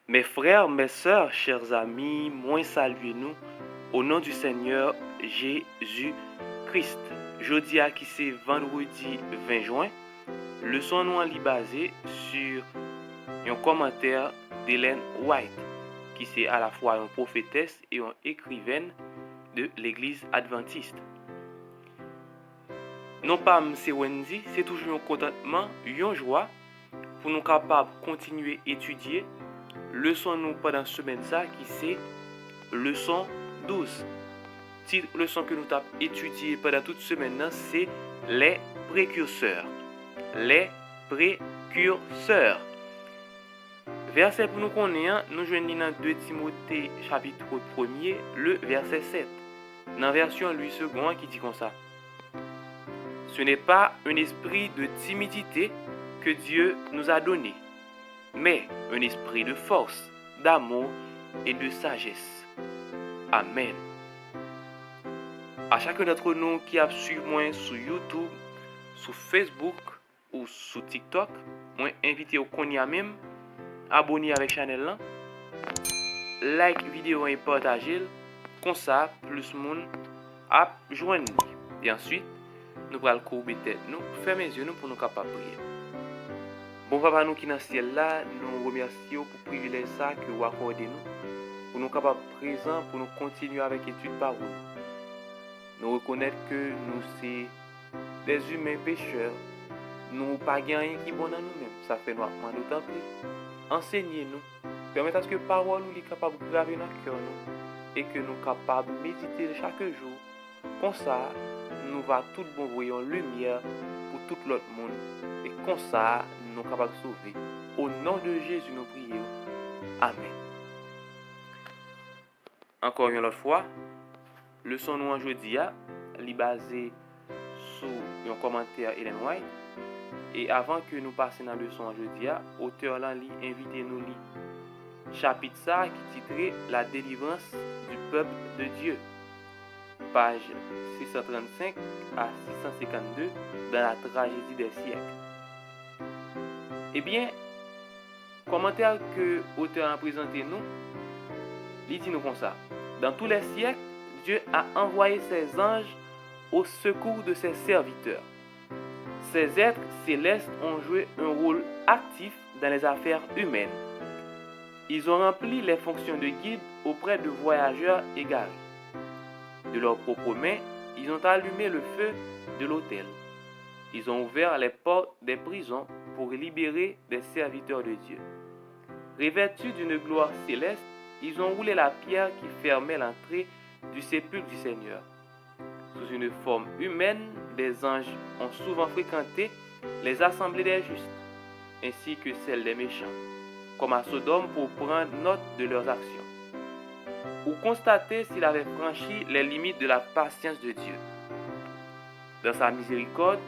Mes frères, mes sœurs, chers amis, moi saluez-nous au nom du Seigneur Jésus-Christ. Jeudi à qui c'est vendredi 20 juin, leçon nous en li basé sur un commentaire d'Ellen White, qui c'est à la fois une prophétesse et une écrivaine de l'église adventiste. Non pas M. Wendy, c'est toujours un contentement, une joie pour nous capables de continuer à étudier leçon nous pendant semaine ça qui c'est leçon 12. Titre leçon que nous avons étudié pendant toute semaine c'est les précurseurs. Les précurseurs. Verset pour nous connaître, nous joignons dans 2 Timothée chapitre 1er, le verset 7. Dans la version Louis II qui dit comme ça. Ce n'est pas un esprit de timidité que Dieu nous a donné, mais un esprit de force, d'amour et de sagesse. Amen. À chacun d'entre nous qui a suivi moi sur YouTube, sur Facebook ou sur TikTok, moi invité au Konya même, abonner avec la chaîne là, like vidéo et partager, comme ça plus monde a joindre. Et ensuite, nous allons courber tête nous, fermer les yeux nous pour nous capables prier. Bon papa nous qui dans le ciel là, nous remercions pour le privilège ça que vous accordez nous, pour nous capables présents, pour nous continuer avec l'étude parole. Nous reconnaître que nous sommes des humains pécheurs, nous pas rien qui est bon dans nous-mêmes. Ça fait nous demander d'autant plus. Enseignez-nous, permettez à ce que la parole nous soit capable de graver dans le cœur nous, et que nous sommes capables de méditer chaque jour. Comme ça, nous va tout bon voyons lumière pour tout l'autre monde. Et comme ça, nous sommes capables de sauver. Au nom de Jésus, nous prions. Amen. Encore une autre fois, leçon nous aujourd'hui est basée sur un commentaire Ellen White. Et avant que nous passions dans la leçon aujourd'hui, l'auteur là invité nous lire chapitre ça qui titré La délivrance du peuple de Dieu. Page 635 à 652 dans la tragédie des siècles. Eh bien, commentaire que l'auteur a présenté nous, il dit nous comme ça. Dans tous les siècles, Dieu a envoyé ses anges au secours de ses serviteurs. Ces êtres célestes ont joué un rôle actif dans les affaires humaines. Ils ont rempli les fonctions de guide auprès de voyageurs égarés. De leurs propres mains, ils ont allumé le feu de l'autel. Ils ont ouvert les portes des prisons pour libérer des serviteurs de Dieu. Revêtus d'une gloire céleste, ils ont roulé la pierre qui fermait l'entrée du sépulcre du Seigneur. Sous une forme humaine, des anges ont souvent fréquenté les assemblées des justes, ainsi que celles des méchants, comme à Sodome pour prendre note de leurs actions, ou constater s'il avait franchi les limites de la patience de Dieu. Dans sa miséricorde,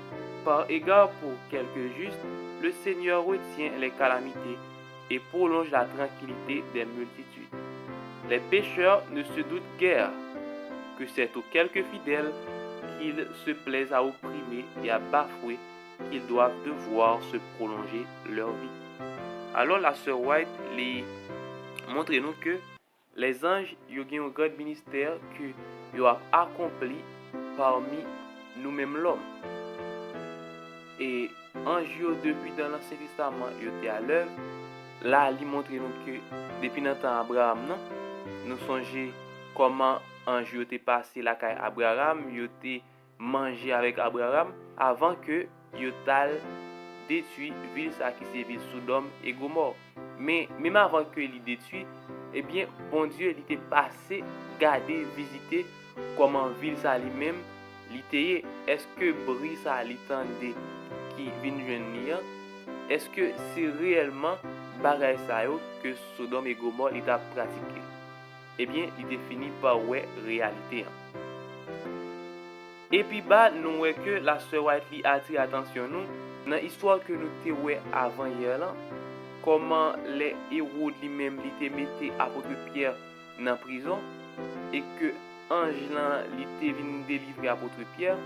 par égard pour quelques justes, le Seigneur retient les calamités et prolonge la tranquillité des multitudes. Les pécheurs ne se doutent guère que c'est aux quelques fidèles qu'ils se plaisent à opprimer et à bafouer qu'ils doivent devoir se prolonger leur vie. Alors la sœur White les montre nous que les anges ont un grand ministère que ils ont accompli parmi nous-mêmes l'homme. Et anges depuis dans l'Ancien Testament ils étaient à l'œuvre. Là il montre nous que depuis le temps Abraham nous songeons comment ange était passé la caille Abraham, il était mangé avec Abraham avant que yotal détruit ville ça qui c'est ville Sodome et Gomorrhe. Mais même avant que il détruit, eh bien bon Dieu il était passé garder visiter comment ville ça lui-même l'était. Est-ce que bris ça l'itendé qui vient joindre? Est-ce que c'est réellement bagaille ça que Sodome et Gomorrhe il a pratiqué? Eh bien, il est fini par ouais réalité. Et puis bah nous ouais que la sœur White li attire attention nous dans l'histoire que nous te ouais avant hier là, comment les héros lui-même li te metté apôtre Pierre dans prison et que ange là li te vinn délivrer apôtre Pierre.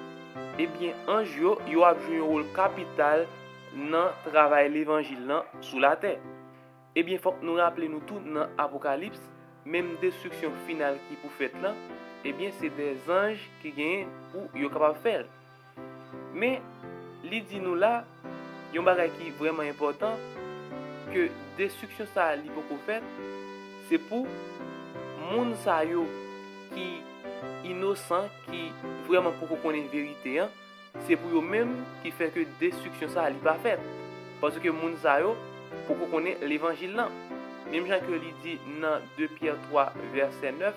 Eh bien ange yo a joué un rôle capital dans travail l'évangile là sous la terre. eh bien, faut nous rappeler nous tout dans Apocalypse, même destruction finale qui pour fait là, eh bien, c'est des anges qui gagnent pour yo capable faire. Mais li dit nous là, yon bagay qui vraiment important que destruction ça li pour faire, c'est pour moun sa yo qui innocent qui vraiment pour qu'on connaît vérité hein, c'est pour eux même qui fait que destruction ça li pas fait parce que moun sa yo pour qu'on connaît l'évangile là même Jean que li dit dans 2 Pierre 3 verset 9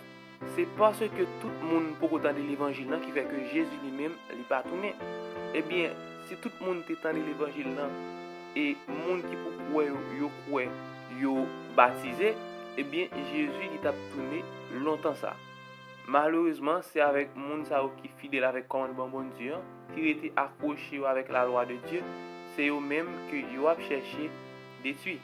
c'est parce que tout le monde pour entendre l'évangile là qui fait que Jésus lui-même li pas tourné eh bien si tout le monde entend l'évangile là et monde qui pour yo baptisé eh bien Jésus il t'a tourné longtemps ça. Malheureusement, c'est avec monde qui fidèle avec commandement bon Dieu, qui était accroché avec la loi de Dieu, c'est eux-mêmes que yo a cherché détruire.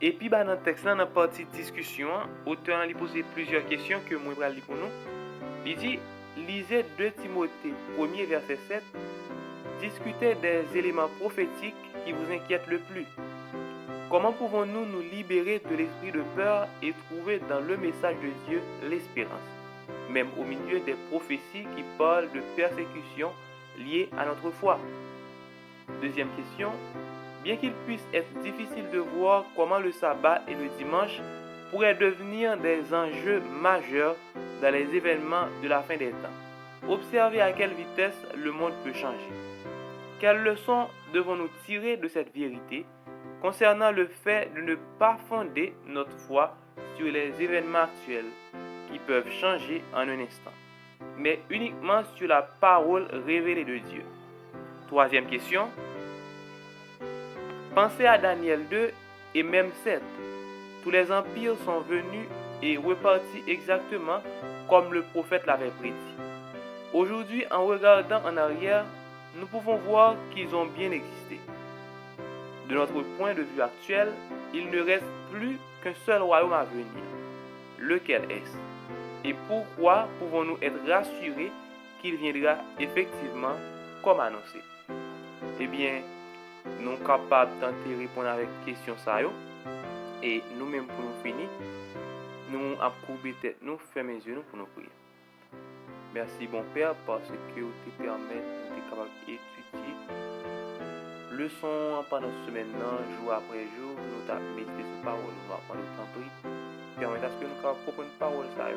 Et puis dans le texte là, dans la partie discussion, l'auteur a posé plusieurs questions que moi vais lire pour nous. Il dit lisez 2 Timothée 1er verset 7, discutez des éléments prophétiques qui vous inquiètent le plus. Comment pouvons-nous nous libérer de l'esprit de peur et trouver dans le message de Dieu l'espérance, même au milieu des prophéties qui parlent de persécutions liées à notre foi? Deuxième question, bien qu'il puisse être difficile de voir comment le sabbat et le dimanche pourraient devenir des enjeux majeurs dans les événements de la fin des temps, observez à quelle vitesse le monde peut changer. Quelles leçons devons-nous tirer de cette vérité concernant le fait de ne pas fonder notre foi sur les événements actuels qui peuvent changer en un instant, mais uniquement sur la parole révélée de Dieu? Troisième question, pensez à Daniel 2 et même 7. Tous les empires sont venus et repartis exactement comme le prophète l'avait prédit. Aujourd'hui, en regardant en arrière, nous pouvons voir qu'ils ont bien existé. De notre point de vue actuel, il ne reste plus qu'un seul royaume à venir. Lequel est-ce? Et pourquoi pouvons-nous être rassurés qu'il viendra effectivement comme annoncé? Eh bien, nous sommes capables de tenter de répondre avec question ça yo. Et nous-mêmes pour nous finir, nous avons courbé tête, nous fermons les yeux pour nous prier. Merci bon Père parce que vous te permettez de capable d'étudier leçon pendant cette semaine, jour après jour, nous avons médité sur parole, nous avons prendre le temps de prier. Permettez à ce que nous puissions comprendre parole ça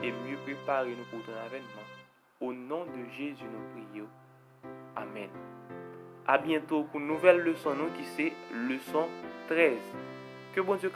et mieux préparer nous pour ton avènement. Au nom de Jésus, nous prions. Amen. À bientôt pour une nouvelle leçon, qui c'est leçon 13. Que bon Dieu